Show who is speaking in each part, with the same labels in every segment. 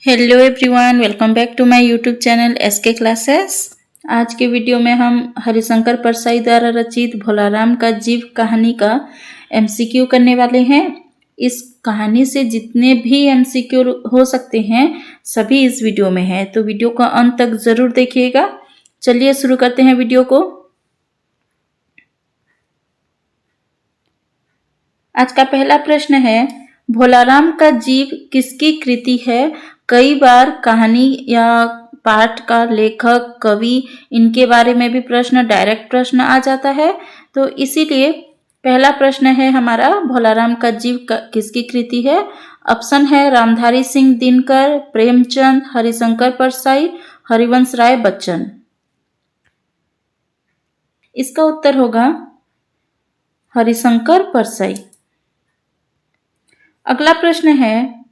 Speaker 1: Hello everyone, welcome back to my YouTube channel SK Classes. आज के video में हम हरिशंकर परसाई द्वारा रचित भोलाराम का जीव कहानी का एमसीक्यू करने वाले हैं। इस कहानी से जितने भी एमसीक्यू हो सकते हैं सभी इस वीडियो में है, तो वीडियो का अंत तक जरूर देखिएगा। चलिए शुरू करते हैं वीडियो को। आज का पहला प्रश्न है, भोलाराम का जीव किसकी कृति है? कई बार कहानी या पाठ का लेखक, कवि, इनके बारे में भी प्रश्न, डायरेक्ट प्रश्न आ जाता है, तो इसीलिए पहला प्रश्न है हमारा, भोलाराम का जीव किसकी कृति है? ऑप्शन है रामधारी सिंह दिनकर, प्रेमचंद, हरिशंकर परसाई, हरिवंश राय बच्चन। इसका उत्तर होगा हरिशंकर परसाई। अगला प्रश्न है,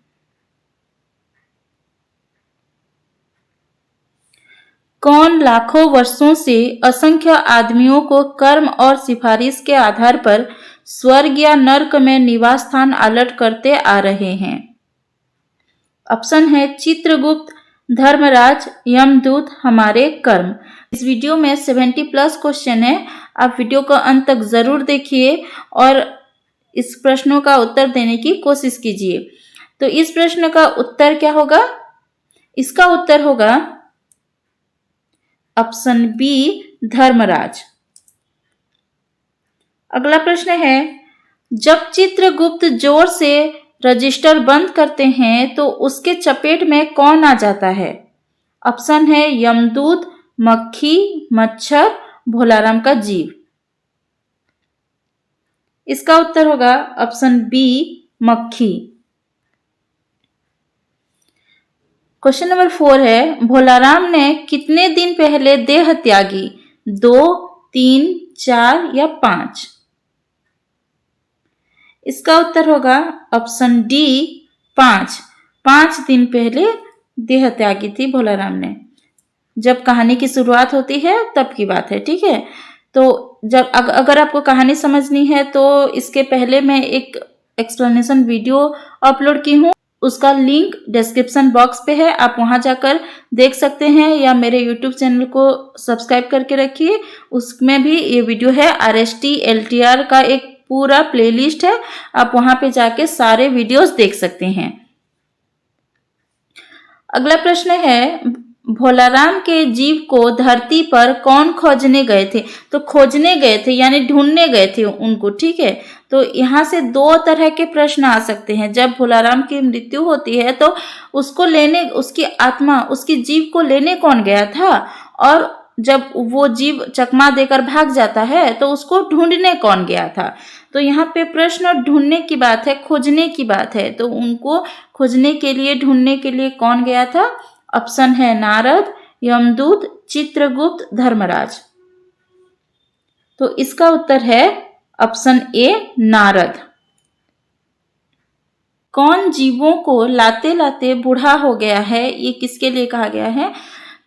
Speaker 1: कौन लाखों वर्षों से असंख्य आदमियों को कर्म और सिफारिश के आधार पर स्वर्ग या नर्क में निवास स्थान अलट करते आ रहे हैं? ऑप्शन है चित्रगुप्त, धर्मराज, यमदूत, हमारे कर्म। इस वीडियो में 70+ क्वेश्चन है, आप वीडियो को अंत तक जरूर देखिए और इस प्रश्नों का उत्तर देने की कोशिश कीजिए। तो इस प्रश्न का उत्तर क्या होगा? इसका उत्तर होगा ऑप्शन बी, धर्मराज। अगला प्रश्न है, जब चित्रगुप्त जोर से रजिस्टर बंद करते हैं तो उसके चपेट में कौन आ जाता है? ऑप्शन है यमदूत, मक्खी, मच्छर, भोलाराम का जीव। इसका उत्तर होगा ऑप्शन बी, मक्खी। क्वेश्चन नंबर 4 है, भोलाराम ने कितने दिन पहले देह त्यागी? 2, 3, 4 या 5? इसका उत्तर होगा ऑप्शन डी, 5। 5 दिन पहले देह त्यागी थी भोलाराम ने। जब कहानी की शुरुआत होती है तब की बात है, ठीक है। तो जब अगर आपको कहानी समझनी है तो इसके पहले मैं एक एक्सप्लेनेशन वीडियो अपलोड की हूँ, उसका लिंक डिस्क्रिप्शन बॉक्स पे है, आप वहां जाकर देख सकते हैं, या मेरे यूट्यूब चैनल को सब्सक्राइब करके रखिए, उसमें भी ये वीडियो है। RST LTR का एक पूरा प्लेलिस्ट है, आप वहां पे जाके सारे वीडियोस देख सकते हैं। अगला प्रश्न है, भोलाराम के जीव को धरती पर कौन खोजने गए थे? तो खोजने गए थे यानी ढूंढने गए थे उनको, ठीक है। तो यहाँ से 2 तरह के प्रश्न आ सकते हैं। जब भोलाराम की मृत्यु होती है तो उसको लेने, उसकी आत्मा, उसकी जीव को लेने कौन गया था? और जब वो जीव चकमा देकर भाग जाता है तो उसको ढूंढने कौन गया था? तो यहाँ पे प्रश्न ढूंढने की बात है, खोजने की बात है। तो उनको खोजने के लिए, ढूंढने के लिए कौन गया था? ऑप्शन है नारद, यमदूत, चित्रगुप्त, धर्मराज। तो इसका उत्तर है ऑप्शन ए, नारद। कौन जीवों को लाते लाते बूढ़ा हो गया है? ये किसके लिए कहा गया है?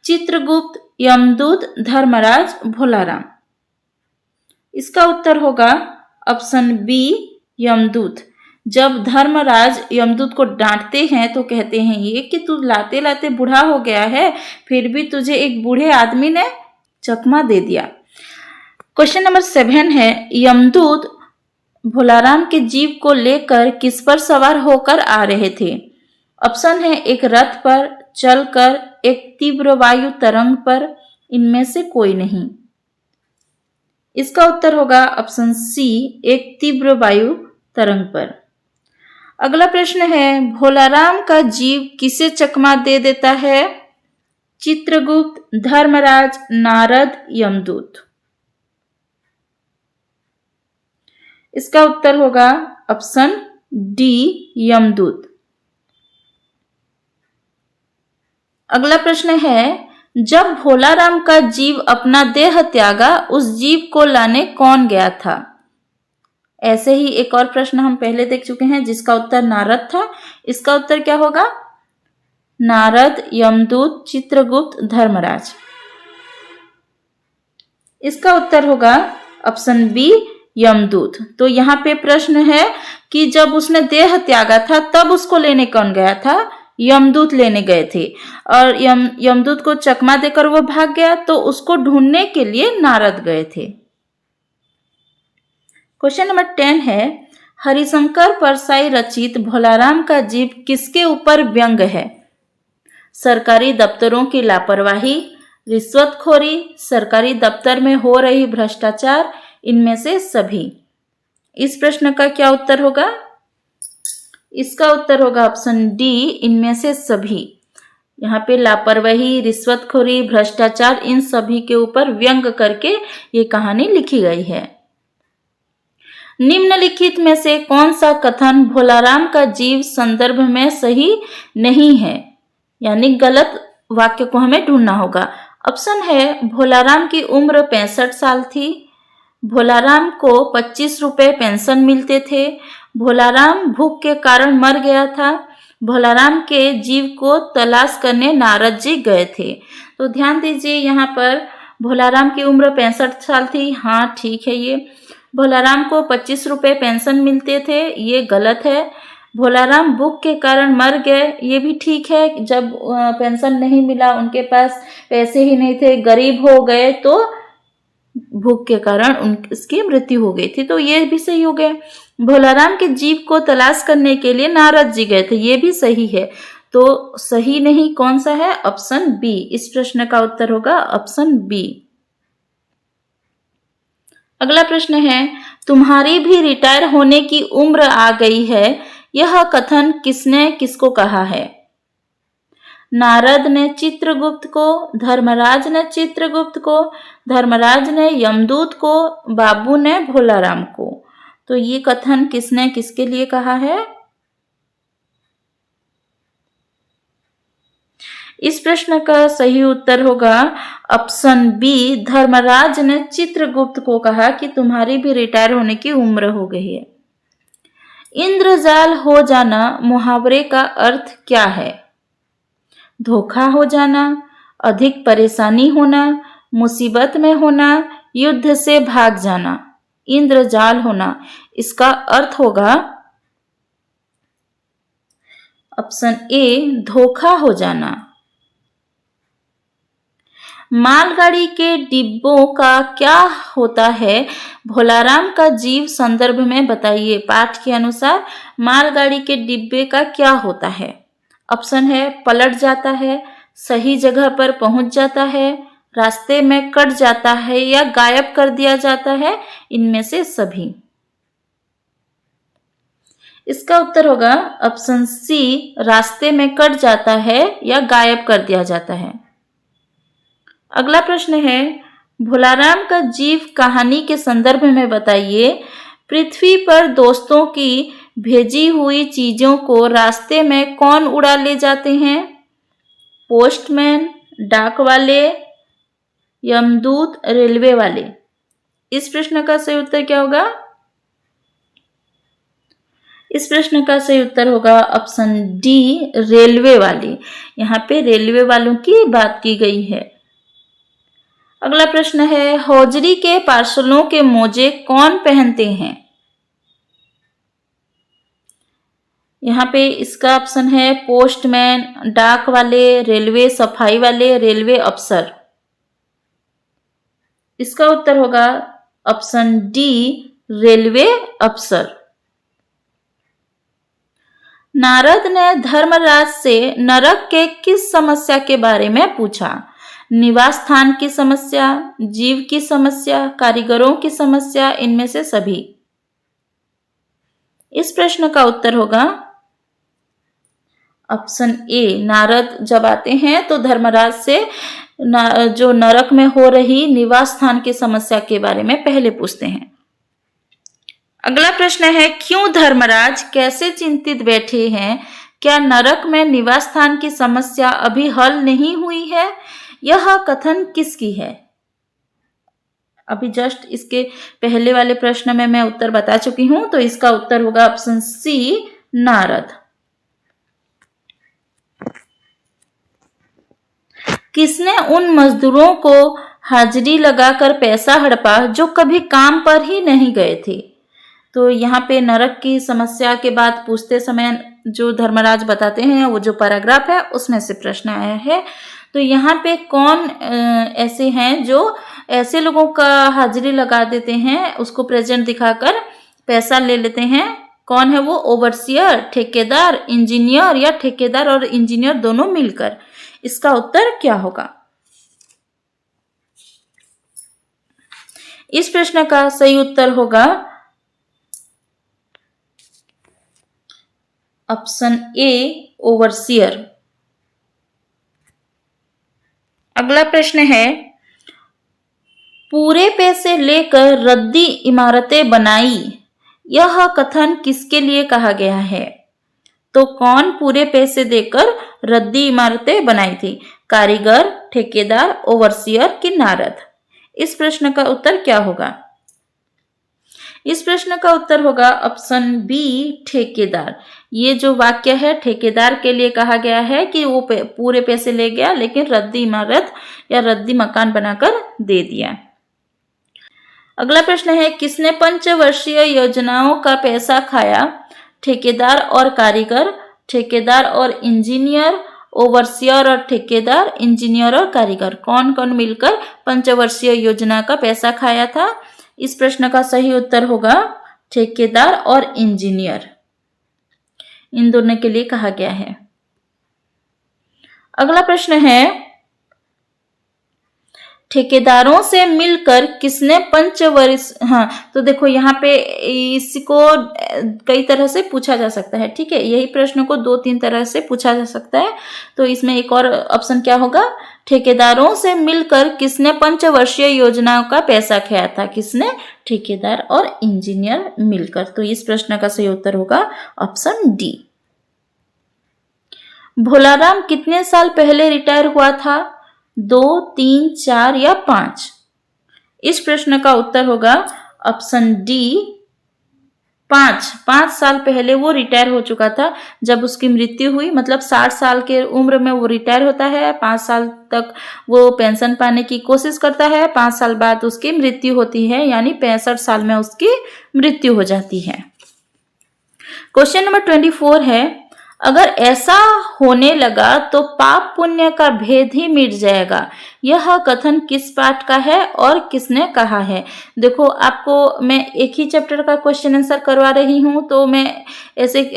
Speaker 1: चित्रगुप्त, यमदूत, धर्मराज, भोलाराम। इसका उत्तर होगा ऑप्शन बी, यमदूत। जब धर्मराज यमदूत को डांटते हैं तो कहते हैं ये कि तू लाते लाते बूढ़ा हो गया है, फिर भी तुझे एक बूढ़े आदमी ने चकमा दे दिया। क्वेश्चन नंबर 7 है, यमदूत भोलाराम के जीव को लेकर किस पर सवार होकर आ रहे थे? ऑप्शन है एक रथ पर चलकर, एक तीव्र वायु तरंग पर, इनमें से कोई नहीं। इसका उत्तर होगा ऑप्शन सी, एक तीव्र वायु तरंग पर। अगला प्रश्न है, भोलाराम का जीव किसे चकमा दे देता है? चित्रगुप्त, धर्मराज, नारद, यमदूत। इसका उत्तर होगा ऑप्शन डी, यमदूत। अगला प्रश्न है, जब भोलाराम का जीव अपना देह त्यागा, उस जीव को लाने कौन गया था? ऐसे ही एक और प्रश्न हम पहले देख चुके हैं जिसका उत्तर नारद था। इसका उत्तर क्या होगा? नारद, यमदूत, चित्रगुप्त, धर्मराज। इसका उत्तर होगा ऑप्शन बी, यमदूत। तो यहाँ पे प्रश्न है कि जब उसने देह त्यागा था तब उसको लेने कौन गया था? यमदूत लेने गए थे और यमदूत को चकमा देकर वो भाग गया, तो उसको ढूंढने के लिए नारद गए थे। क्वेश्चन नंबर 10 है, हरिशंकर परसाई रचित भोलाराम का जीव किसके ऊपर व्यंग है? सरकारी दफ्तरों की लापरवाही, रिश्वतखोरी, सरकारी दफ्तर में हो रही भ्रष्टाचार, इनमें से सभी। इस प्रश्न का क्या उत्तर होगा? इसका उत्तर होगा ऑप्शन डी, इनमें से सभी। यहाँ पे लापरवाही, रिश्वतखोरी, भ्रष्टाचार, इन सभी के ऊपर व्यंग करके ये कहानी लिखी गई है। निम्नलिखित में से कौन सा कथन भोलाराम का जीव संदर्भ में सही नहीं है? यानी गलत वाक्य को हमें ढूंढना होगा। ऑप्शन है, भोलाराम की उम्र 65 साल थी, भोलाराम को 25 रुपए पेंशन मिलते थे, भोलाराम भूख के कारण मर गया था, भोलाराम के जीव को तलाश करने नारद जी गए थे। तो ध्यान दीजिए, यहाँ पर भोलाराम की उम्र 65 साल थी, हाँ ठीक है ये। भोलाराम को 25 रुपए पेंशन मिलते थे, ये गलत है। भोलाराम भूख के कारण मर गए, ये भी ठीक है। जब पेंशन नहीं मिला, उनके पास पैसे ही नहीं थे, गरीब हो गए, तो भूख के कारण उनकी मृत्यु हो गई थी, तो ये भी सही हो गया। भोलाराम के जीव को तलाश करने के लिए नारद जी गए थे, ये भी सही है। तो सही नहीं कौन सा है? Option B. इस प्रश्न का उत्तर होगा ऑप्शन बी। अगला प्रश्न है, तुम्हारी भी रिटायर होने की उम्र आ गई है, यह कथन किसने किसको कहा है? नारद ने चित्रगुप्त को, धर्मराज ने चित्रगुप्त को, धर्मराज ने यमदूत को, बाबू ने भोलाराम को। तो ये कथन किसने किसके लिए कहा है? इस प्रश्न का सही उत्तर होगा ऑप्शन बी, धर्मराज ने चित्रगुप्त को कहा कि तुम्हारी भी रिटायर होने की उम्र हो गई है। इंद्रजाल हो जाना मुहावरे का अर्थ क्या है? धोखा हो जाना, अधिक परेशानी होना, मुसीबत में होना, युद्ध से भाग जाना। इंद्रजाल होना, इसका अर्थ होगा ऑप्शन ए, धोखा हो जाना। मालगाड़ी के डिब्बों का क्या होता है? भोलाराम का जीव संदर्भ में बताइए। पाठ के अनुसार मालगाड़ी के डिब्बे का क्या होता है? ऑप्शन है, पलट जाता है, सही जगह पर पहुंच जाता है, रास्ते में कट जाता है या गायब कर दिया जाता है, इनमें से सभी। इसका उत्तर होगा ऑप्शन सी, रास्ते में कट जाता है या गायब कर दिया जाता है। अगला प्रश्न है, भोलाराम का जीव कहानी के संदर्भ में बताइए। पृथ्वी पर दोस्तों की भेजी हुई चीजों को रास्ते में कौन उड़ा ले जाते हैं? पोस्टमैन, डाक वाले, यमदूत, रेलवे वाले। इस प्रश्न का सही उत्तर क्या होगा? इस प्रश्न का सही उत्तर होगा ऑप्शन डी, रेलवे वाले। यहाँ पे रेलवे वालों की बात की गई है। अगला प्रश्न है, हौजरी के पार्सलों के मोजे कौन पहनते हैं? यहाँ पे इसका ऑप्शन है पोस्टमैन, डाक वाले, रेलवे सफाई वाले, रेलवे अफसर। इसका उत्तर होगा ऑप्शन डी, रेलवे अफसर। नारद ने धर्मराज से नरक के किस समस्या के बारे में पूछा? निवास स्थान की समस्या, जीव की समस्या, कारीगरों की समस्या, इनमें से सभी। इस प्रश्न का उत्तर होगा ऑप्शन ए, नारद जब आते हैं तो धर्मराज से जो नरक में हो रही निवास स्थान की समस्या के बारे में पहले पूछते हैं। अगला प्रश्न है, क्यों धर्मराज कैसे चिंतित बैठे हैं? क्या नरक में निवास स्थान की समस्या अभी हल नहीं हुई है? यह कथन किसकी है? अभी जस्ट इसके पहले वाले प्रश्न में मैं उत्तर बता चुकी हूं, तो इसका उत्तर होगा ऑप्शन सी, नारद। किसने उन मजदूरों को हाजिरी लगाकर पैसा हड़पा जो कभी काम पर ही नहीं गए थे? तो यहाँ पे नरक की समस्या के बाद पूछते समय जो धर्मराज बताते हैं वो जो पैराग्राफ है उसमें से प्रश्न आया है। तो यहाँ पे कौन ऐसे हैं जो ऐसे लोगों का हाजिरी लगा देते हैं, उसको प्रेजेंट दिखाकर पैसा ले लेते हैं। कौन है वो? ओवरसियर, ठेकेदार, इंजीनियर, या ठेकेदार और इंजीनियर दोनों मिलकर। इसका उत्तर क्या होगा? इस प्रश्न का सही उत्तर होगा ऑप्शन ए, ओवरसियर। अगला प्रश्न है, पूरे पैसे लेकर रद्दी इमारतें बनाई, यह कथन किसके लिए कहा गया है? तो कौन पूरे पैसे देकर रद्दी इमारतें बनाई थी? कारीगर, ठेकेदार, ओवरसियर कि नारद? इस प्रश्न का उत्तर क्या होगा? इस प्रश्न का उत्तर होगा ऑप्शन बी, ठेकेदार। ये जो वाक्य है ठेकेदार के लिए कहा गया है कि वो पूरे पैसे ले गया लेकिन रद्दी इमारत या रद्दी मकान बनाकर दे दिया। अगला प्रश्न है, किसने पंचवर्षीय योजनाओं का पैसा खाया? ठेकेदार और कारीगर, ठेकेदार और इंजीनियर, ओवरसियर और ठेकेदार, इंजीनियर और कारीगर। कौन कौन मिलकर पंचवर्षीय योजना का पैसा खाया था? इस प्रश्न का सही उत्तर होगा ठेकेदार और इंजीनियर। इन दोनों के लिए कहा गया है। अगला प्रश्न है, ठेकेदारों से मिलकर किसने तो देखो यहाँ पे इसको कई तरह से पूछा जा सकता है, ठीक है। यही प्रश्न को 2-3 तरह से पूछा जा सकता है। तो इसमें एक और ऑप्शन क्या होगा? ठेकेदारों से मिलकर किसने पंचवर्षीय योजनाओं का पैसा खाया था? किसने? ठेकेदार और इंजीनियर मिलकर। तो इस प्रश्न का सही उत्तर होगा ऑप्शन डी। भोलाराम कितने साल पहले रिटायर हुआ था? 2, 3, 4 या 5? इस प्रश्न का उत्तर होगा ऑप्शन डी, 5 साल पहले वो रिटायर हो चुका था। जब उसकी मृत्यु हुई, मतलब 60 साल के उम्र में वो रिटायर होता है। 5 साल तक वो पेंशन पाने की कोशिश करता है। 5 साल बाद उसकी मृत्यु होती है, यानी 65 साल में उसकी मृत्यु हो जाती है। क्वेश्चन नंबर 24 है, अगर ऐसा होने लगा तो पाप पुण्य का भेद ही मिट जाएगा, यह कथन किस पाठ का है और किसने कहा है? देखो, आपको मैं एक ही चैप्टर का क्वेश्चन आंसर करवा रही हूँ, तो मैं ऐसे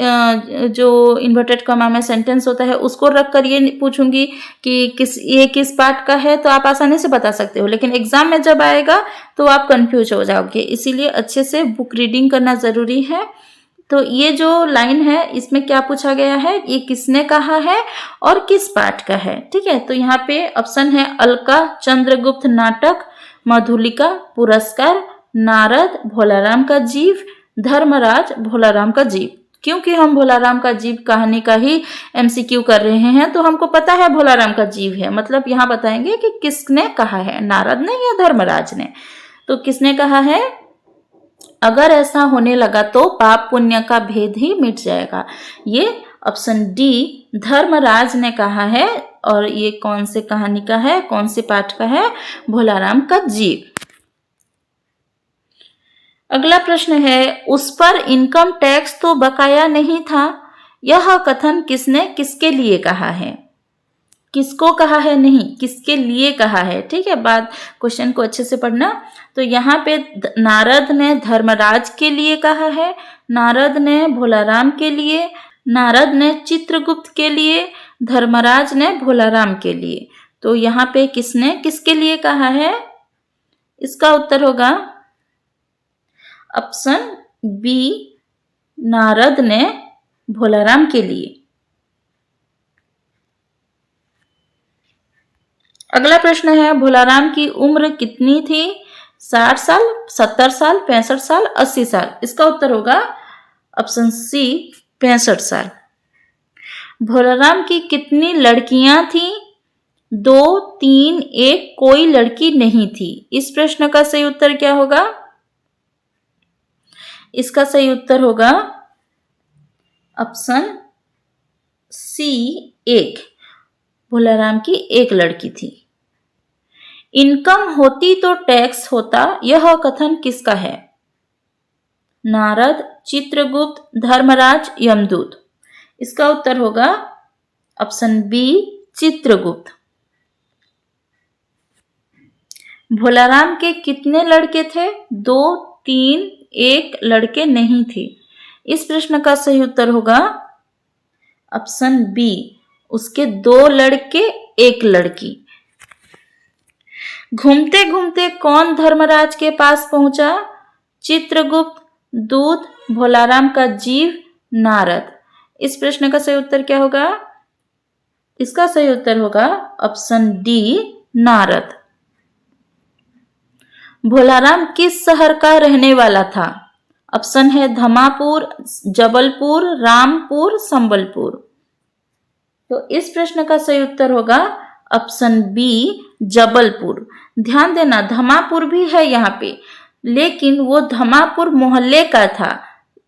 Speaker 1: जो इन्वर्टेड कॉमा में सेंटेंस होता है उसको रख कर ये पूछूंगी कि ये किस पाठ का है, तो आप आसानी से बता सकते हो। लेकिन एग्जाम में जब आएगा तो आप कंफ्यूज हो जाओगे, इसीलिए अच्छे से बुक रीडिंग करना जरूरी है। तो ये जो लाइन है इसमें क्या पूछा गया है, ये किसने कहा है और किस पाठ का है, ठीक है। तो यहाँ पे ऑप्शन है अलका, चंद्रगुप्त नाटक, मधुलिका, पुरस्कार, नारद, भोलाराम का जीव, धर्मराज, भोलाराम का जीव। क्योंकि हम भोलाराम का जीव कहानी का ही MCQ कर रहे हैं, तो हमको पता है भोलाराम का जीव है। मतलब यहाँ बताएंगे कि किसने कहा है, नारद ने या धर्मराज ने। तो किसने कहा है, अगर ऐसा होने लगा तो पाप पुण्य का भेद ही मिट जाएगा। ये ऑप्शन डी, धर्मराज ने कहा है। और ये कौन से कहानी का है, कौन से पाठ का है? भोलाराम का जीव। अगला प्रश्न है, उस पर इनकम टैक्स तो बकाया नहीं था, यह कथन किसने किसके लिए कहा है? किसको कहा है नहीं, किसके लिए कहा है, ठीक है। बाद क्वेश्चन को अच्छे से पढ़ना। तो यहाँ पे नारद ने धर्मराज के लिए कहा है, नारद ने भोलाराम के लिए, नारद ने चित्रगुप्त के लिए, धर्मराज ने भोलाराम के लिए। तो यहाँ पे किसने किसके लिए कहा है? इसका उत्तर होगा ऑप्शन बी, नारद ने भोलाराम के लिए। अगला प्रश्न है, भोलाराम की उम्र कितनी थी? 60 साल, 70 साल, 65 साल, 80 साल? इसका उत्तर होगा ऑप्शन सी, 65 साल। भोलाराम की कितनी लड़कियां थी? 2, 3, 1, कोई लड़की नहीं थी। इस प्रश्न का सही उत्तर क्या होगा? इसका सही उत्तर होगा ऑप्शन सी, 1। भोलाराम की एक लड़की थी। इनकम होती तो टैक्स होता, यह कथन किसका है? नारद, चित्रगुप्त, धर्मराज, यमदूत। इसका उत्तर होगा ऑप्शन बी, चित्रगुप्त। भोलाराम के कितने लड़के थे? 2, 3, 1 लड़के नहीं थे। इस प्रश्न का सही उत्तर होगा ऑप्शन बी, उसके 2 लड़के 1 लड़की। घूमते घूमते कौन धर्मराज के पास पहुंचा? चित्रगुप्त, दूत, भोलाराम का जीव, नारद। इस प्रश्न का सही उत्तर क्या होगा? इसका सही उत्तर होगा ऑप्शन डी, नारद। भोलाराम किस शहर का रहने वाला था? ऑप्शन है धमापुर, जबलपुर, रामपुर, संबलपुर। तो इस प्रश्न का सही उत्तर होगा ऑप्शन बी, जबलपुर। ध्यान देना, धमापुर भी है यहाँ पे, लेकिन वो धमापुर मोहल्ले का था।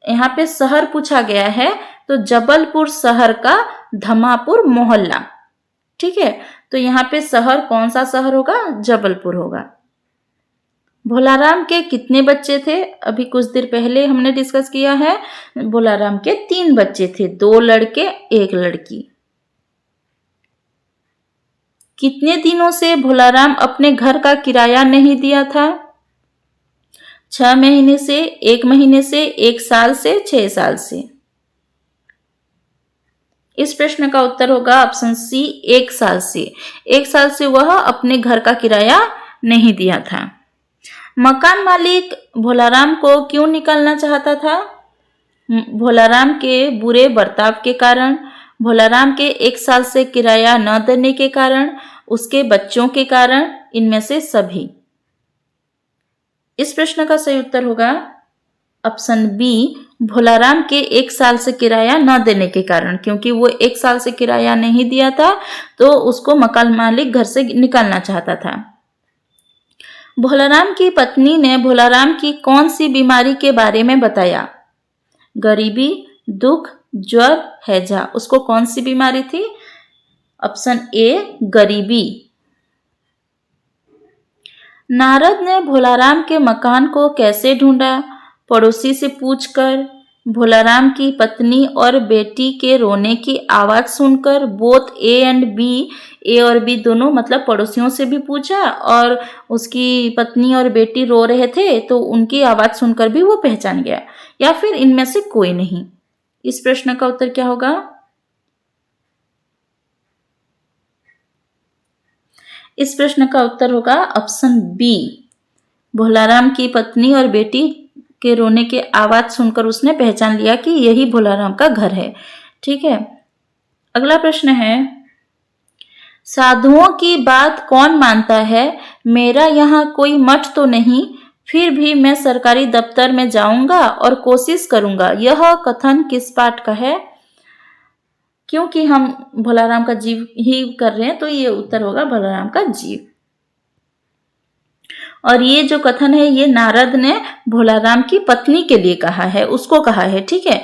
Speaker 1: यहाँ पे शहर पूछा गया है, तो जबलपुर शहर का धमापुर मोहल्ला। ठीक है, तो यहाँ पे शहर कौन सा शहर होगा? जबलपुर होगा। भोलाराम के कितने बच्चे थे? अभी कुछ देर पहले हमने डिस्कस किया है। भोलाराम के 3 बच्चे थे, 2 लड़के 1 लड़की। कितने दिनों से भोलाराम अपने घर का किराया नहीं दिया था? 6 महीने से, 1 महीने से, 1 साल से, 6 साल से। इस प्रश्न का उत्तर होगा ऑप्शन सी, 1 साल से। 1 साल से वह अपने घर का किराया नहीं दिया था। मकान मालिक भोलाराम को क्यों निकालना चाहता था? भोलाराम के बुरे बर्ताव के कारण, भोलाराम के 1 साल से किराया न देने के कारण, उसके बच्चों के कारण, इनमें से सभी। इस प्रश्न का सही उत्तर होगा ऑप्शन बी, भोलाराम के 1 साल से किराया न देने के कारण। क्योंकि वो 1 साल से किराया नहीं दिया था, तो उसको मकान मालिक घर से निकालना चाहता था। भोलाराम की पत्नी ने भोलाराम की कौन सी बीमारी के बारे में बताया? गरीबी, दुख, ज्वर, हैजा। उसको कौन सी बीमारी थी? ऑप्शन ए, गरीबी। नारद ने भोलाराम के मकान को कैसे ढूंढा? पड़ोसी से पूछकर, भोलाराम की पत्नी और बेटी के रोने की आवाज सुनकर, बोथ ए एंड बी, ए और बी दोनों मतलब पड़ोसियों से भी पूछा, और उसकी पत्नी और बेटी रो रहे थे तो उनकी आवाज सुनकर भी वो पहचान गया, या फिर इनमें से कोई नहीं। इस प्रश्न का उत्तर क्या होगा? इस प्रश्न का उत्तर होगा ऑप्शन बी, भोलाराम की पत्नी और बेटी के रोने की आवाज सुनकर उसने पहचान लिया कि यही भोलाराम का घर है। ठीक है, अगला प्रश्न है, साधुओं की बात कौन मानता है? मेरा यहाँ कोई मठ तो नहीं, फिर भी मैं सरकारी दफ्तर में जाऊंगा और कोशिश करूंगा। यह कथन किस पाठ का है? क्योंकि हम भोलाराम का जीव ही कर रहे हैं, तो ये उत्तर होगा भोलाराम का जीव। और ये जो कथन है, ये नारद ने भोलाराम की पत्नी के लिए कहा है, उसको कहा है। ठीक है,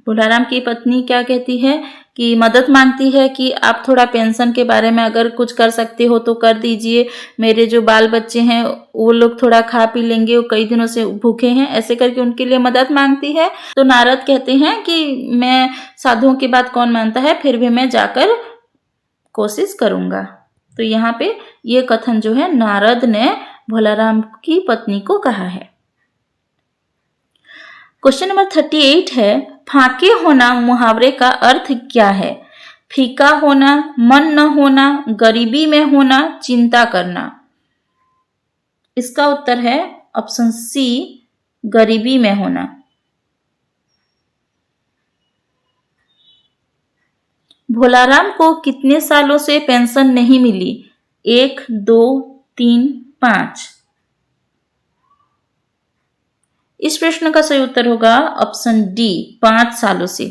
Speaker 1: भोलाराम की पत्नी क्या कहती है कि मदद मांगती है कि आप थोड़ा पेंशन के बारे में अगर कुछ कर सकते हो तो कर दीजिए, मेरे जो बाल बच्चे हैं वो लोग थोड़ा खा पी लेंगे, वो कई दिनों से भूखे हैं, ऐसे करके उनके लिए मदद मांगती है। तो नारद कहते हैं कि मैं साधुओं की बात कौन मानता है, फिर भी मैं जाकर कोशिश करूंगा। तो यहाँ पे ये कथन जो है नारद ने भोलाराम की पत्नी को कहा है। क्वेश्चन नंबर 38 है, फाके होना मुहावरे का अर्थ क्या है? फीका होना, मन न होना, गरीबी में होना, चिंता करना। इसका उत्तर है ऑप्शन सी, गरीबी में होना। भोलाराम को कितने सालों से पेंशन नहीं मिली? 1, 2, 3, 5। इस प्रश्न का सही उत्तर होगा ऑप्शन डी, 5 सालों से।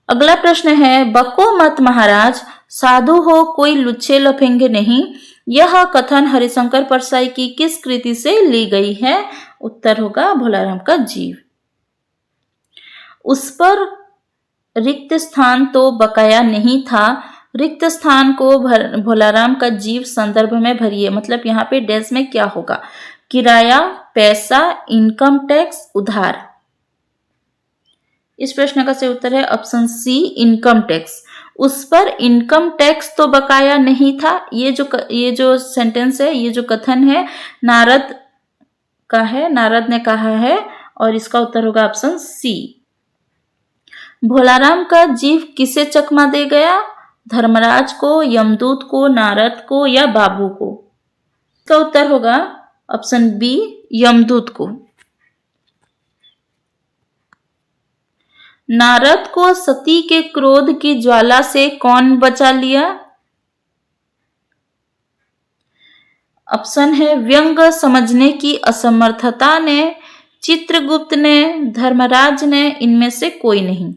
Speaker 1: अगला प्रश्न है, बको मत महाराज, साधु हो कोई लुच्चे लफेंगे नहीं। यह कथन हरिशंकर परसाई की किस कृति से ली गई है? उत्तर होगा भोलाराम का जीव। उस पर रिक्त स्थान तो बकाया नहीं था, रिक्त स्थान को भोलाराम का जीव संदर्भ में भरिए। मतलब यहाँ पे डैश में क्या होगा? किराया, पैसा, इनकम टैक्स, उधार। इस प्रश्न का सही उत्तर है ऑप्शन सी, इनकम टैक्स। उस पर इनकम टैक्स तो बकाया नहीं था। ये जो सेंटेंस है, ये जो कथन है, नारद का है, नारद ने कहा है, और इसका उत्तर होगा ऑप्शन सी। भोलाराम का जीव किसे चकमा दे गया? धर्मराज को, यमदूत को, नारद को या बाबू को? इसका उत्तर होगा ऑप्शन बी, यमदूत को। नारद को सती के क्रोध की ज्वाला से कौन बचा लिया? ऑप्शन है व्यंग समझने की असमर्थता ने, चित्रगुप्त ने, धर्मराज ने, इनमें से कोई नहीं।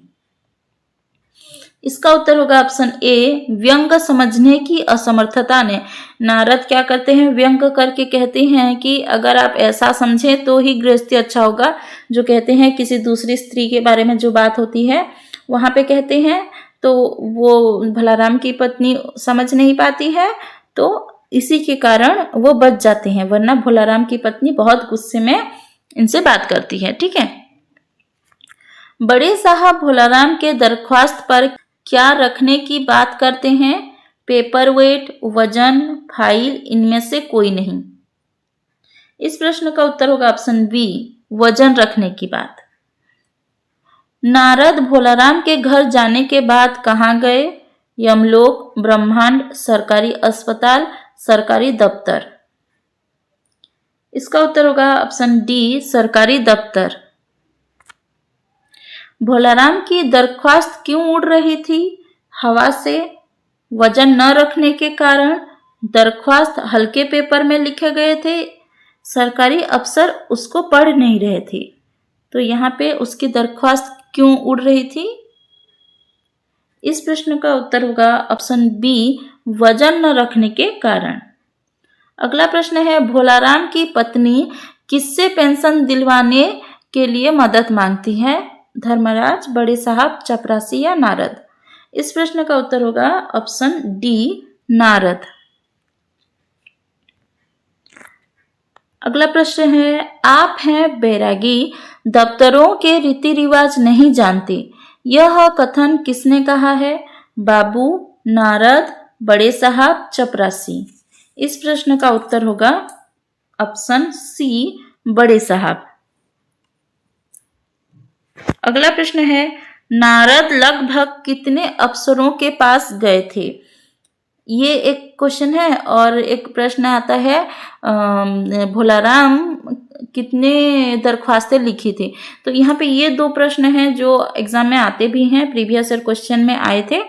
Speaker 1: इसका उत्तर होगा ऑप्शन ए, व्यंग समझने की असमर्थता ने। नारद क्या करते हैं? व्यंग करके कहते हैं कि अगर आप ऐसा समझें तो ही गृहस्थी अच्छा होगा। जो कहते हैं किसी दूसरी स्त्री के बारे में जो बात होती है वहां पे कहते हैं, तो वो भोलाराम की पत्नी समझ नहीं पाती है, तो इसी के कारण वो बच जाते हैं, वरना भोलाराम की पत्नी बहुत गुस्से में इनसे बात करती है। ठीक है। बड़े साहब भोलाराम के दरख्वास्त पर क्या रखने की बात करते हैं? पेपर वेट, वजन, फाइल, इनमें से कोई नहीं। इस प्रश्न का उत्तर होगा ऑप्शन बी, वजन रखने की बात। नारद भोलाराम के घर जाने के बाद कहाँ गए? यमलोक, ब्रह्मांड, सरकारी अस्पताल, सरकारी दफ्तर। इसका उत्तर होगा ऑप्शन डी, सरकारी दफ्तर। भोलाराम की दरख्वास्त क्यों उड़ रही थी? हवा से, वजन न रखने के कारण, दरख्वास्त हल्के पेपर में लिखे गए थे, सरकारी अफसर उसको पढ़ नहीं रहे थे। तो यहाँ पे उसकी दरख्वास्त क्यों उड़ रही थी? इस प्रश्न का उत्तर होगा ऑप्शन बी, वजन न रखने के कारण। अगला प्रश्न है, भोलाराम की पत्नी किससे पेंशन दिलवाने के लिए मदद मांगती है? धर्मराज, बड़े साहब, चपरासी या नारद? इस प्रश्न का उत्तर होगा ऑप्शन डी, नारद। अगला प्रश्न है, आप हैं बैरागी, दफ्तरों के रीति रिवाज नहीं जानते, यह कथन किसने कहा है? बाबू, नारद, बड़े साहब, चपरासी? इस प्रश्न का उत्तर होगा ऑप्शन सी, बड़े साहब। अगला प्रश्न है, नारद लगभग कितने अफसरों के पास गए थे? ये एक क्वेश्चन है, और एक प्रश्न आता है भोलाराम कितने दरख्वास्तें लिखी थी। तो यहाँ पे ये दो प्रश्न हैं जो एग्जाम में आते भी हैं, प्रीवियस ईयर क्वेश्चन में आए थे।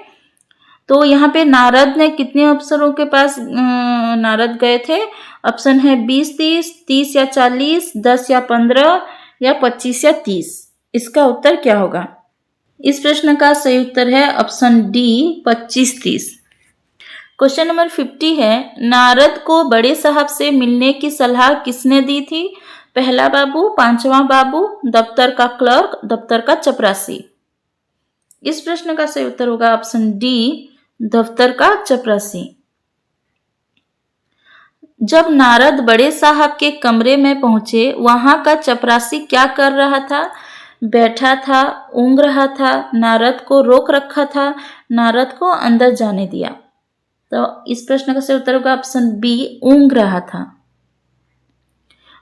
Speaker 1: तो यहाँ पे नारद ने कितने अफसरों के पास नारद गए थे? ऑप्शन है 20, 30, 30 या 40, 10 या 15 या 25 या 30। इसका उत्तर क्या होगा? इस प्रश्न का सही उत्तर है ऑप्शन डी, 25, 30। क्वेश्चन नंबर 50 है, नारद को बड़े साहब से मिलने की सलाह किसने दी थी? पहला बाबू, पांचवा बाबू, दफ्तर का क्लर्क, दफ्तर का चपरासी? इस प्रश्न का सही उत्तर होगा ऑप्शन डी, दफ्तर का चपरासी। जब नारद बड़े साहब के कमरे में पहुंचे, वहां का चपरासी क्या कर रहा था? बैठा था, ऊँघ रहा था, नारद को रोक रखा था, नारद को अंदर जाने दिया? तो इस प्रश्न का सही उत्तर होगा ऑप्शन बी, ऊँघ रहा था।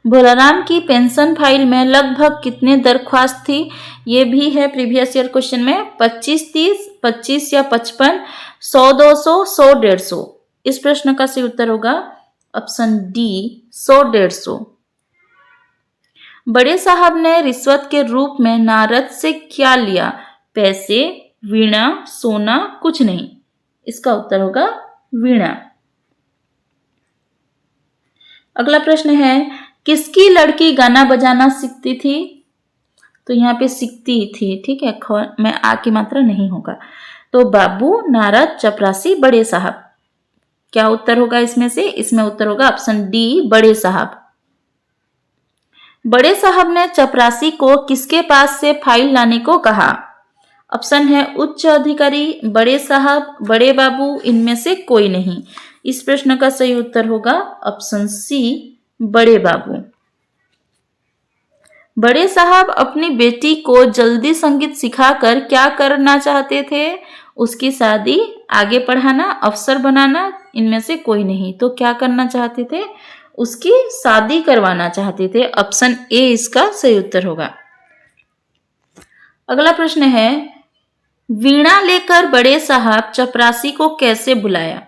Speaker 1: भोलाराम की पेंशन फाइल में लगभग कितने दरख्वास्त थी? ये भी है प्रीवियस ईयर क्वेश्चन में, 25, 30, 25 या 55, 100, 200, 100, 150? इस प्रश्न का सही उत्तर होगा ऑप्शन डी, 100, 150। बड़े साहब ने रिश्वत के रूप में नारद से क्या लिया? पैसे, वीणा, सोना, कुछ नहीं? इसका उत्तर होगा वीणा। अगला प्रश्न है, किसकी लड़की गाना बजाना सीखती थी? तो यहाँ पे सीखती थी, ठीक है, में आ की मात्रा नहीं होगा। तो बाबू, नारद, चपरासी, बड़े साहब? क्या उत्तर होगा इसमें से? इसमें उत्तर होगा ऑप्शन डी, बड़े साहब। बड़े साहब ने चपरासी को किसके पास से फाइल लाने को कहा? ऑप्शन है उच्च अधिकारी, बड़े साहब, बड़े बाबू, इनमें से कोई नहीं? इस प्रश्न का सही उत्तर होगा ऑप्शन सी, बड़े बाबू। बड़े साहब अपनी बेटी को जल्दी संगीत सिखाकर क्या करना चाहते थे? उसकी शादी, आगे पढ़ाना, अफसर बनाना, इनमें से कोई नहीं। तो क्या करना चाहते थे? उसकी शादी करवाना चाहते थे। ऑप्शन ए इसका सही उत्तर होगा। अगला प्रश्न है, वीणा लेकर बड़े साहब चपरासी को कैसे बुलाया?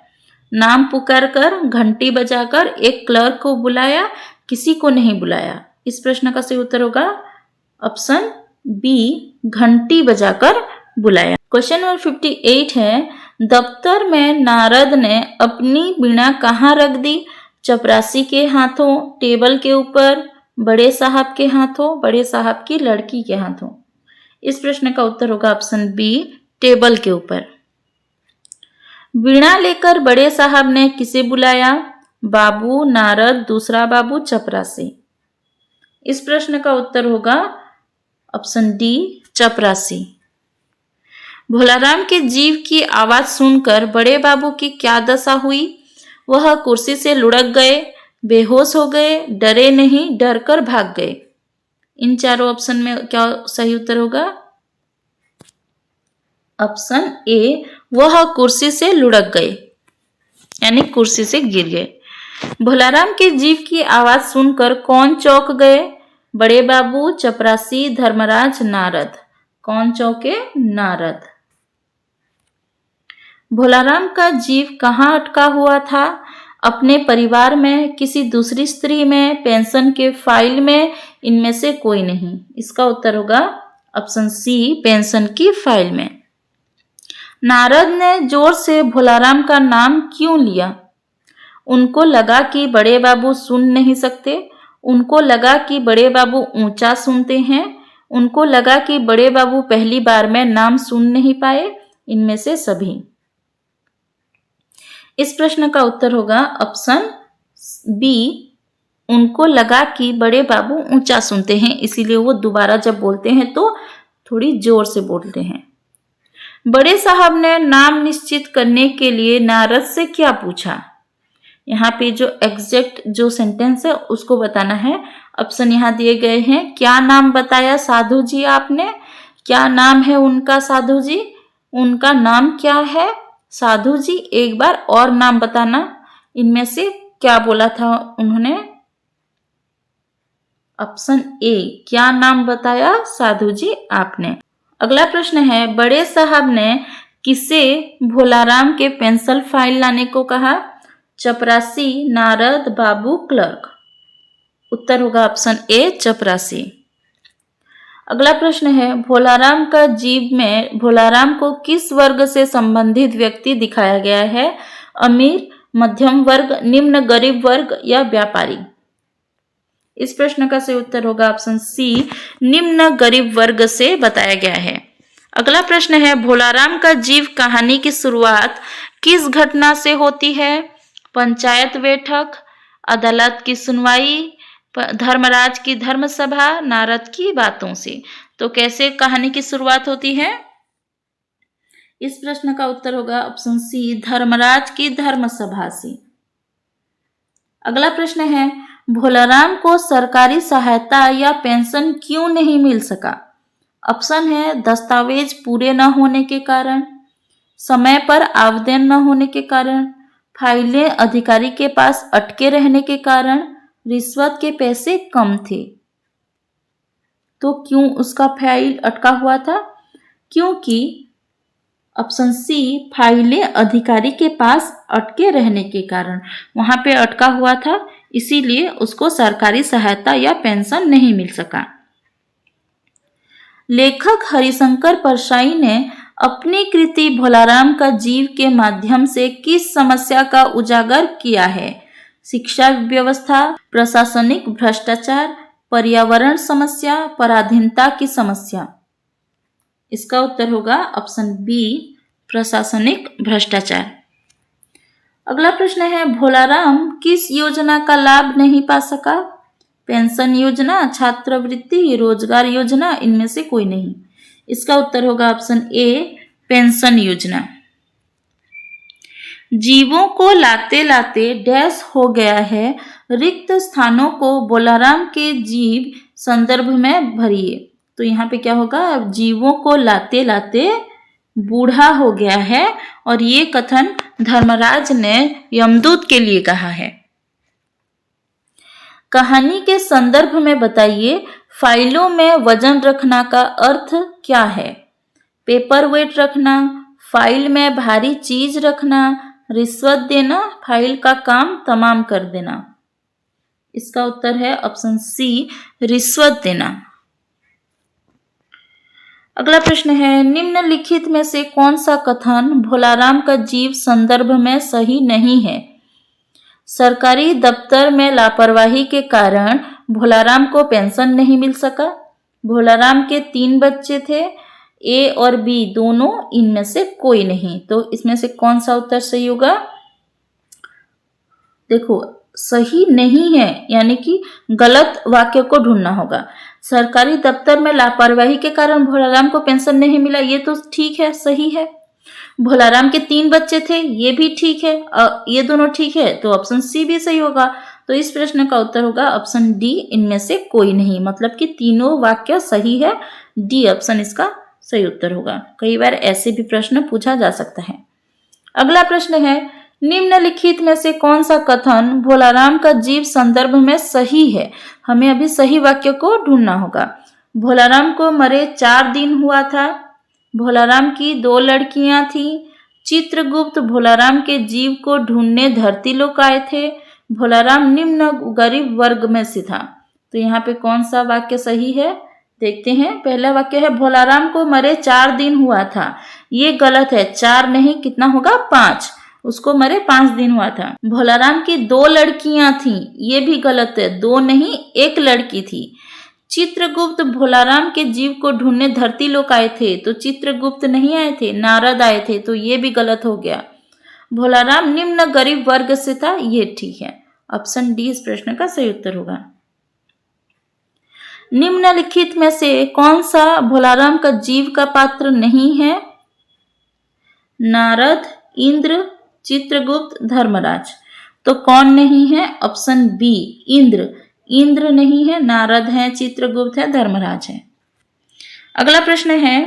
Speaker 1: नाम पुकार कर, घंटी बजाकर, एक क्लर्क को बुलाया, किसी को नहीं बुलाया। इस प्रश्न का सही उत्तर होगा ऑप्शन बी, घंटी बजाकर बुलाया। क्वेश्चन नंबर 58 है, दफ्तर में नारद ने अपनी वीणा कहाँ रख दी? चपरासी के हाथों, टेबल के ऊपर, बड़े साहब के हाथों, बड़े साहब की लड़की के हाथों। इस प्रश्न का उत्तर होगा ऑप्शन बी, टेबल के ऊपर। वीणा लेकर बड़े साहब ने किसे बुलाया? बाबू, नारद, दूसरा बाबू, चपरासी। इस प्रश्न का उत्तर होगा ऑप्शन डी, चपरासी। भोलाराम के जीव की आवाज सुनकर बड़े बाबू की क्या दशा हुई? वह कुर्सी से लुढ़क गए, बेहोश हो गए, डरे नहीं, डरकर भाग गए। इन चारों ऑप्शन में क्या सही उत्तर होगा? ऑप्शन ए, वह कुर्सी से लुढ़क गए, यानी कुर्सी से गिर गए। भोलाराम के जीव की आवाज सुनकर कौन चौंक गए? बड़े बाबू, चपरासी, धर्मराज, नारद। कौन चौंके? नारद। भोलाराम का जीव कहाँ अटका हुआ था? अपने परिवार में, किसी दूसरी स्त्री में, पेंशन के फाइल में, इनमें से कोई नहीं। इसका उत्तर होगा ऑप्शन सी, पेंशन की फाइल में। नारद ने जोर से भोलाराम का नाम क्यों लिया? उनको लगा कि बड़े बाबू सुन नहीं सकते, उनको लगा कि बड़े बाबू ऊंचा सुनते हैं, उनको लगा कि बड़े बाबू पहली बार में नाम सुन नहीं पाए, इनमें से सभी। इस प्रश्न का उत्तर होगा ऑप्शन बी, उनको लगा कि बड़े बाबू ऊंचा सुनते हैं, इसीलिए वो दोबारा जब बोलते हैं तो थोड़ी जोर से बोलते हैं। बड़े साहब ने नाम निश्चित करने के लिए नारद से क्या पूछा? यहाँ पे जो एग्जैक्ट जो सेंटेंस है उसको बताना है। ऑप्शन यहाँ दिए गए हैं। क्या नाम बताया साधु जी आपने? क्या नाम है उनका साधु जी? उनका नाम क्या है? साधु जी एक बार और नाम बताना। इनमें से क्या बोला था उन्होंने? ऑप्शन ए, क्या नाम बताया साधु जी आपने। अगला प्रश्न है, बड़े साहब ने किसे भोलाराम के पेंसिल फाइल लाने को कहा? चपरासी, नारद, बाबू, क्लर्क। उत्तर होगा ऑप्शन ए, चपरासी। अगला प्रश्न है, भोलाराम का जीव में भोलाराम को किस वर्ग से संबंधित व्यक्ति दिखाया गया है? अमीर, मध्यम वर्ग, निम्न गरीब वर्ग या व्यापारी? इस प्रश्न का सही उत्तर होगा ऑप्शन सी, निम्न गरीब वर्ग से बताया गया है। अगला प्रश्न है, भोलाराम का जीव कहानी की शुरुआत किस घटना से होती है? पंचायत बैठक, अदालत की सुनवाई, धर्मराज की धर्मसभा, नारद की बातों से। तो कैसे कहानी की शुरुआत होती है? इस प्रश्न का उत्तर होगा ऑप्शन सी, धर्मराज की धर्मसभा से। अगला प्रश्न है, भोलाराम को सरकारी सहायता या पेंशन क्यों नहीं मिल सका? ऑप्शन है, दस्तावेज पूरे न होने के कारण, समय पर आवेदन न होने के कारण, फाइलें अधिकारी के पास अटके रहने के कारण, रिश्वत के पैसे कम थे। तो क्यों उसका फाइल अटका हुआ था? क्योंकि ऑप्शन सी, फाइलें अधिकारी के पास अटके रहने के कारण वहां पे अटका हुआ था, इसीलिए उसको सरकारी सहायता या पेंशन नहीं मिल सका। लेखक हरिशंकर परसाई ने अपनी कृति भोलाराम का जीव के माध्यम से किस समस्या का उजागर किया है? शिक्षा व्यवस्था, प्रशासनिक भ्रष्टाचार, पर्यावरण समस्या, पराधीनता की समस्या। इसका उत्तर होगा ऑप्शन बी, प्रशासनिक भ्रष्टाचार। अगला प्रश्न है, भोलाराम किस योजना का लाभ नहीं पा सका? पेंशन योजना, छात्रवृत्ति, रोजगार योजना, इनमें से कोई नहीं। इसका उत्तर होगा ऑप्शन ए, पेंशन योजना। जीवों को लाते लाते डैश हो गया है, रिक्त स्थानों को बोलाराम के जीव संदर्भ में भरिए। तो यहाँ पे क्या होगा, अब जीवों को लाते लाते बूढ़ा हो गया है और ये कथन धर्मराज ने यमदूत के लिए कहा है। कहानी के संदर्भ में बताइए, फाइलों में वजन रखना का अर्थ क्या है? पेपर वेट रखना, फाइल में भारी चीज रखना, रिश्वत देना, फाइल का काम तमाम कर देना। इसका उत्तर है ऑप्शन सी, रिश्वत देना। अगला प्रश्न है, निम्नलिखित में से कौन सा कथन भोलाराम का जीव संदर्भ में सही नहीं है? सरकारी दफ्तर में लापरवाही के कारण भोलाराम को पेंशन नहीं मिल सका। भोलाराम के 3 बच्चे थे, ए और बी दोनों, इनमें से कोई नहीं। तो इसमें से कौन सा उत्तर सही होगा? देखो, सही नहीं है यानी कि गलत वाक्य को ढूंढना होगा। सरकारी दफ्तर में लापरवाही के कारण भोलाराम को पेंशन नहीं मिला, ये तो ठीक है, सही है। भोलाराम के 3 बच्चे थे, ये भी ठीक है, ये दोनों ठीक है, तो ऑप्शन सी भी सही होगा। तो इस प्रश्न का उत्तर होगा ऑप्शन डी, इनमें से कोई नहीं, मतलब कि तीनों वाक्य सही है। डी ऑप्शन इसका सही उत्तर होगा। कई बार ऐसे भी प्रश्न पूछा जा सकता है। अगला प्रश्न है, निम्नलिखित में से कौन सा कथन भोलाराम का जीव संदर्भ में सही है? हमें अभी सही वाक्य को ढूंढना होगा। भोलाराम को मरे 4 दिन हुआ था। भोलाराम की 2 लड़कियां थीं। चित्रगुप्त भोलाराम के जीव को ढूंढने धरती लोक आए थे। भोलाराम निम्न गरीब वर्ग में से था। तो यहाँ पे कौन सा वाक्य सही है देखते हैं। पहला वाक्य है, भोलाराम को मरे 4 दिन हुआ था। ये गलत है, 4 नहीं, कितना होगा, 5। उसको मरे 5 दिन हुआ था। भोलाराम की 2 लड़कियां थीं, ये भी गलत है, 2 नहीं, 1 लड़की थी। चित्रगुप्त भोलाराम के जीव को ढूंढने धरती लोक आए थे, तो चित्रगुप्त नहीं आए थे, नारद आए थे, तो ये भी गलत हो गया। भोलाराम निम्न गरीब वर्ग से था, ये ठीक है। ऑप्शन डी इस प्रश्न का सही उत्तर होगा। निम्नलिखित में से कौन सा भोलाराम का जीव का पात्र नहीं है? नारद, इंद्र, चित्रगुप्त, धर्मराज। तो कौन नहीं है? Option B, Indra. इंद्र नहीं है, नारद है, चित्रगुप्त है, धर्मराज है। अगला प्रश्न है,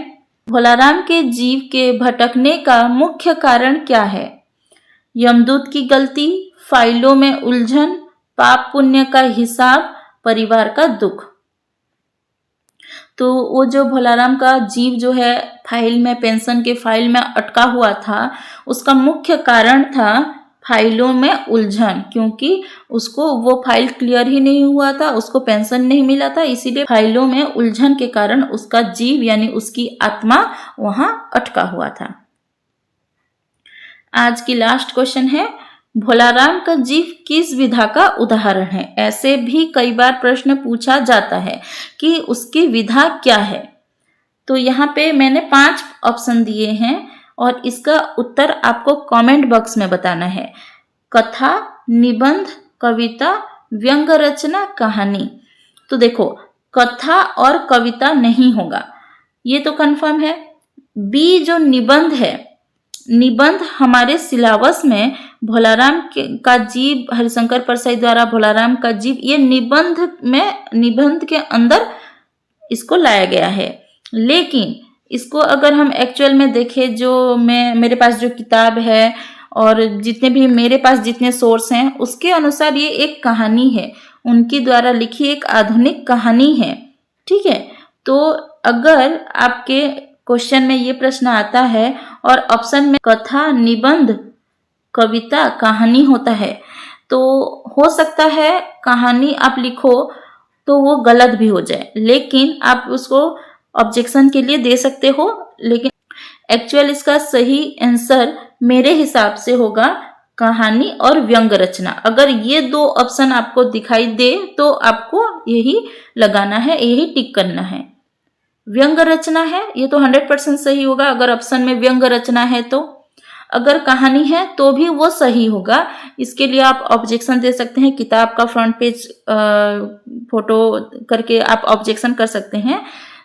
Speaker 1: भोलाराम के जीव के भटकने का मुख्य कारण क्या है? यमदूत की गलती, फाइलों में उलझन, पाप पुण्य का हिसाब, परिवार का दुख। तो वो जो भोलाराम का जीव जो है फाइल में, पेंशन के फाइल में अटका हुआ था, उसका मुख्य कारण था फाइलों में उलझन, क्योंकि उसको वो फाइल क्लियर ही नहीं हुआ था, उसको पेंशन नहीं मिला था, इसीलिए फाइलों में उलझन के कारण उसका जीव यानी उसकी आत्मा वहां अटका हुआ था। आज की लास्ट क्वेश्चन है, भोलाराम का जीव किस विधा का उदाहरण है? ऐसे भी कई बार प्रश्न पूछा जाता है कि उसकी विधा क्या है। तो यहाँ पे मैंने 5 ऑप्शन दिए हैं और इसका उत्तर आपको कमेंट बॉक्स में बताना है। कथा, निबंध, कविता, व्यंग रचना, कहानी। तो देखो, कथा और कविता नहीं होगा, ये तो कंफर्म है। बी जो निबंध है, निबंध हमारे सिलेबस में भोलाराम का जीव, हरिशंकर परसाई द्वारा भोलाराम का जीव, ये निबंध के अंदर इसको लाया गया है। लेकिन इसको अगर हम एक्चुअल में देखें, जो मेरे पास जो किताब है और जितने भी मेरे पास जितने सोर्स हैं, उसके अनुसार ये एक कहानी है, उनकी द्वारा लिखी एक आधुनिक कहानी है। ठीक है, तो अगर आपके क्वेश्चन में ये प्रश्न आता है और ऑप्शन में कथा, निबंध, कविता, कहानी होता है, तो हो सकता है कहानी आप लिखो तो वो गलत भी हो जाए, लेकिन आप उसको ऑब्जेक्शन के लिए दे सकते हो। लेकिन एक्चुअल इसका सही आंसर मेरे हिसाब से होगा कहानी और व्यंग रचना। अगर ये 2 ऑप्शन आपको दिखाई दे तो आपको यही लगाना है, यही टिक करना है। व्यंग रचना है, ये तो 100% सही होगा अगर ऑप्शन में व्यंग रचना है तो। अगर कहानी है तो भी वो सही होगा। इसके लिए आप ऑब्जेक्शन दे सकते हैं, किताब का फ्रंट पेज फोटो करके आप ऑब्जेक्शन कर सकते हैं।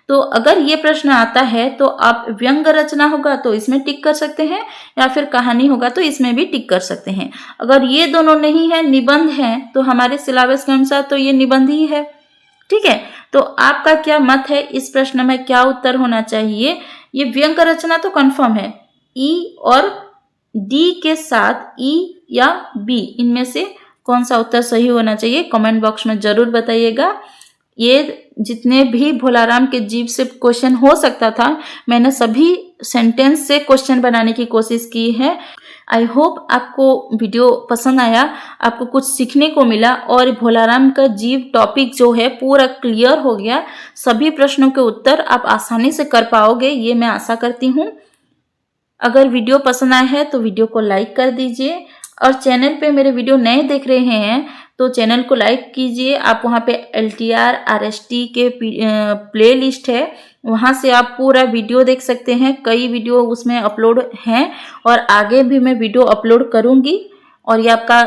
Speaker 1: तो अगर ये प्रश्न आता है तो आप व्यंग्य रचना होगा तो इसमें टिक कर सकते हैं, या फिर कहानी होगा तो इसमें भी टिक कर सकते हैं। अगर ये दोनों नहीं है, निबंध है, तो हमारे सिलेबस के अनुसार तो ये निबंध ही है। ठीक है, तो आपका क्या मत है, इस प्रश्न में क्या उत्तर होना चाहिए? ये व्यंग्य रचना तो कंफर्म है, ई और डी के साथ ई या बी, इनमें से कौन सा उत्तर सही होना चाहिए कमेंट बॉक्स में जरूर बताइएगा। ये जितने भी भोलाराम के जीव से क्वेश्चन हो सकता था, मैंने सभी सेंटेंस से क्वेश्चन बनाने की कोशिश की है। आई होप आपको वीडियो पसंद आया, आपको कुछ सीखने को मिला और भोलाराम का जीव टॉपिक जो है पूरा क्लियर हो गया। सभी प्रश्नों के उत्तर आप आसानी से कर पाओगे, ये मैं आशा करती हूँ। अगर वीडियो पसंद आया है तो वीडियो को लाइक कर दीजिए, और चैनल पे मेरे वीडियो नए देख रहे हैं तो चैनल को लाइक कीजिए। आप वहाँ पे LTR RST के प्ले लिस्ट है, वहाँ से आप पूरा वीडियो देख सकते हैं। कई वीडियो उसमें अपलोड हैं और आगे भी मैं वीडियो अपलोड करूँगी। और ये आपका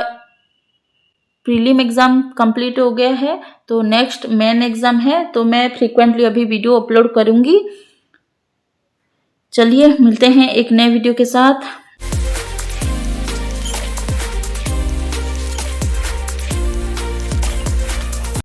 Speaker 1: प्रीलिम एग्ज़ाम कंप्लीट हो गया है, तो नेक्स्ट मेन एग्ज़ाम है, तो मैं फ्रीक्वेंटली अभी वीडियो अपलोड करूँगी। चलिए मिलते हैं एक नए वीडियो के साथ।